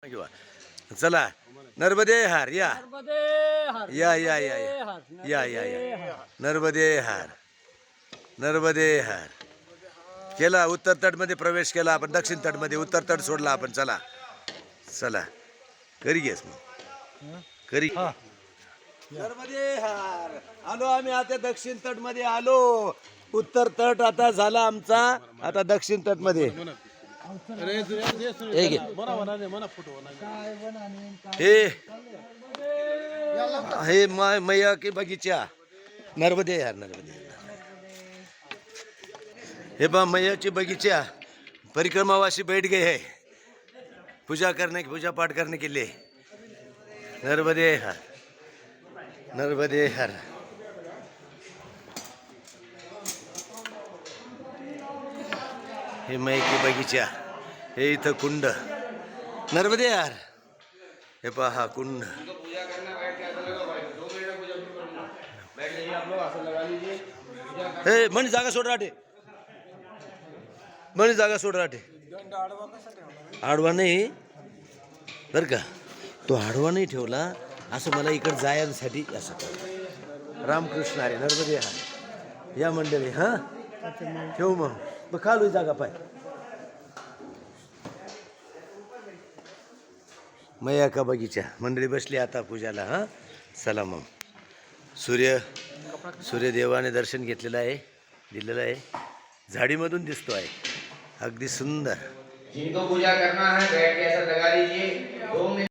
किंवा चला नर्मदे हार या या या या या या या नर्मदे हार नर्मदे हार केला. उत्तर तटमध्ये प्रवेश केला आपण, दक्षिण तटमध्ये उत्तर तट सोडला आपण. चला चला करी घेस मग करी. नर्मदे हार आलो आम्ही आता दक्षिण तटमध्ये आलो. उत्तर तट आता झाला आमचा, आता दक्षिण तटमध्ये. हे मैया के बगीचा नर्मदे यार नर्मदे. हे बा मैया के बगीचा परिक्रमावासी बैठ गए हैं पूजा पाठ करने के लिए. नर्मदे हर नर्मदे हर. हे मैया के बगीचा, हे इथं कुंड. नर्मदे यार. हे पहा कुंड. हे म्हणे जागा सोड राहते, म्हणे जागा सोड राहते. आडवा नाही बर का, तो आडवा नाही ठेवला असं मला इकडे जायसाठी. असं रामकृष्ण अरे नर्मदे हा या मंडळी. हा ठेवू मग खालू जागा पाय. मैया का बगीचा मंडळी बसली आता पूजाला. हा चला मग. सूर्यदेवाने दर्शन घेतलेलं आहे, दिलेलं आहे. झाडीमधून दिसतो आहे अगदी सुंदर. जिनको पूजा करना है बैठ के ऐसा लगा लीजिए 2 मिनट.